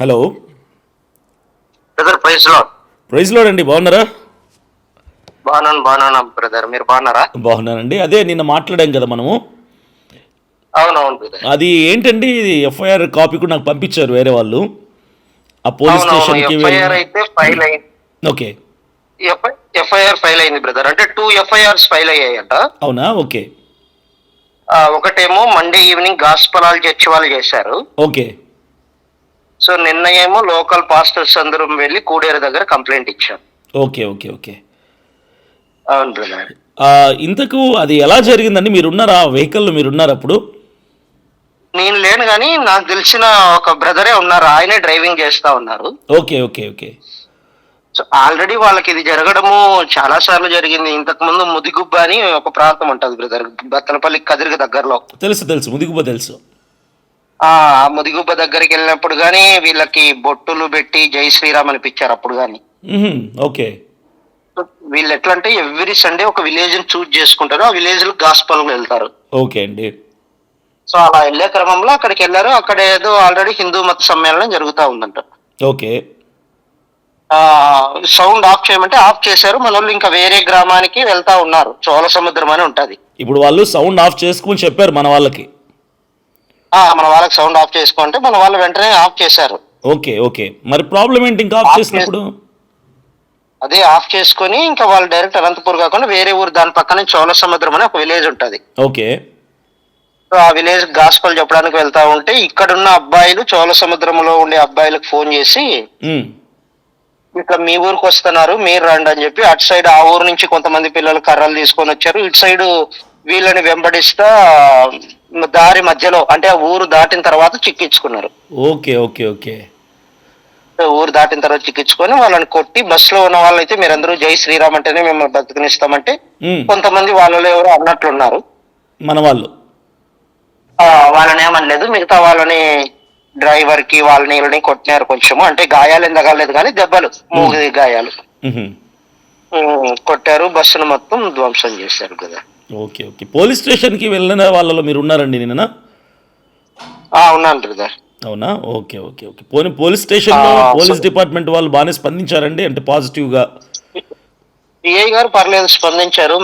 Hello. Brother praise Lord. Praise Lord అండి, బాగున్నారా? బాగున్నాను బ్రదర్, మీరు బాగున్నారా? బాగున్నానండి. అదే నిన్న మాట్లాడాం కదా మనము. అవునవును బ్రదర్. అది ఏంటండి, ఇది ఎఫ్ఐఆర్ కాపీ కూడా నాకు పంపించారు వేరే వాళ్ళు. ఆ పోలీస్ అవునవును, స్టేషన్కి ఎఫ్ఐఆర్ అయితే ఫైల్ అయింది. ఓకే. ఎఫ్ఐఆర్ ఫైల్ అయింది బ్రదర్. అంటే 2 ఎఫ్ఐఆర్స్ ఫైల్ అయ్యాయంట. అవునా? ఓకే. ఒకటేమో మండే ఈవినింగ్ గాస్పలాల్ చర్చి వాళ్ళు చేశారు. ఓకే. సో నిన్న ఏమో లోకల్ పాస్టర్స్ అందరం వెళ్ళి కూడేరు దగ్గర కంప్లైంట్ ఇచ్చారు. Okay okay okay. అవును బ్రదర్. ఇంతకు అది ఎలా జరిగిందండి? మీరున్నారా ఆ వెహికల్లో? మీరున్నారు అప్పుడు? నేను లేను కానీ నాకు తెలిసిన ఒక బ్రదరే ఉన్నారు, ఆయనే డ్రైవింగ్ చేస్తా ఉన్నారు. Okay okay okay. So already వాళ్ళకి ఇది జరగడము చాలా సార్లు జరిగింది. ఇంతకు ముందు ముదిగుబ్బ అని ఒక ప్రాంతం ఉంటుంది బ్రదర్, బత్తనపల్లి కదిరికి దగ్గరలో. తెలుసు తెలుసు, ముదిగుబ్బ తెలుసు. ఆ ముదిగుబ్బ దగ్గరికి వెళ్ళినప్పుడు గానీ వీళ్ళకి బొట్టులు పెట్టి జై శ్రీరామ్ అనిపించారు అప్పుడు గాని. ఓకే. వీళ్ళు ఎట్లా అంటే ఎవ్రీ సండే ఒక విలేజ్ ని చూజ్ చేసుకుంటారు, ఆ విలేజ్ లో గాస్పల్ వెళ్తారు. ఓకే అండి. సో అలా వెళ్లే క్రమంలో అక్కడికి వెళ్ళారు. అక్కడ ఏదో ఆల్రెడీ హిందూ మత సమ్మేళనం జరుగుతా ఉందంట. ఓకే. సౌండ్ ఆఫ్ చేయమంటే ఆఫ్ చేశారు. మన వాళ్ళు ఇంకా వేరే గ్రామానికి వెళ్తా ఉన్నారు, చోళ సముద్రం అని ఉంటది. ఇప్పుడు వాళ్ళు సౌండ్ ఆఫ్ చేసుకుని చెప్పారు మన వాళ్ళకి. మన వాళ్ళకి సౌండ్ ఆఫ్ చేసుకుంటే మన వాళ్ళు వెంటనే ఆఫ్ చేశారు. Okay okay. మరి ప్రాబ్లం ఏంటి ఇంకా ఆఫ్ చేసినప్పుడు? అదే ఆఫ్ చేసుకుని ఇంకా వాళ్ళు డైరెక్ట్ అనంతపూర్ కాకుండా వేరే ఊరు దాని పక్కనే చోళ సముద్రం అని ఒక విలేజ్ ఉంటది. ఓకే. సో ఆ విలేజ్ గాస్పల్ చెప్పడానికి వెళ్తా ఉంటే ఇక్కడున్న అబ్బాయిలు చోళ సముద్రంలో ఉండే అబ్బాయిలకు ఫోన్ చేసి ఇట్లా మీ ఊరికి వస్తున్నారు, మీరు రండి అని చెప్పి అటు సైడ్ ఆ ఊరు నుంచి కొంతమంది పిల్లలు కర్రలు తీసుకొని వచ్చారు. ఇటు సైడ్ వీళ్ళని వెంబడిస్తా దారి మధ్యలో అంటే ఆ ఊరు దాటిన తర్వాత చిక్కించుకున్నారు. Okay okay okay. ఊరు దాటిన తర్వాత చిక్కించుకొని వాళ్ళని కొట్టి బస్సులో ఉన్న వాళ్ళైతే మీరందరూ జై శ్రీరామ్ అంటేనే మిమ్మల్ని బతికినిస్తామంటే కొంతమంది వాళ్ళలో ఎవరో అన్నట్లున్నారు. మన వాళ్ళు వాళ్ళని ఏమనలేదు, మిగతా వాళ్ళని డ్రైవర్ కి వాళ్ళని వీళ్ళని కొట్టినారు కొంచెము. అంటే గాయాలు ఏం తగలేదు కానీ దెబ్బలు, మూగి గాయాలు కొట్టారు. బస్సును మొత్తం ధ్వంసం చేశారు కదా. Okay okay. పోలీస్ స్టేషన్కి వెళ్ళిన వాళ్ళలో మీరు ఉన్నారండి నిన్న? ఉన్నాను బ్రదర్. అవునా? Okay okay okay. పోలీస్ స్టేషన్లో పోలీస్ డిపార్ట్మెంట్ వాళ్ళు బాగానే స్పందించారండి, అంటే పాజిటివ్గా? పిఐ గారు పర్లేదు స్పందించారు.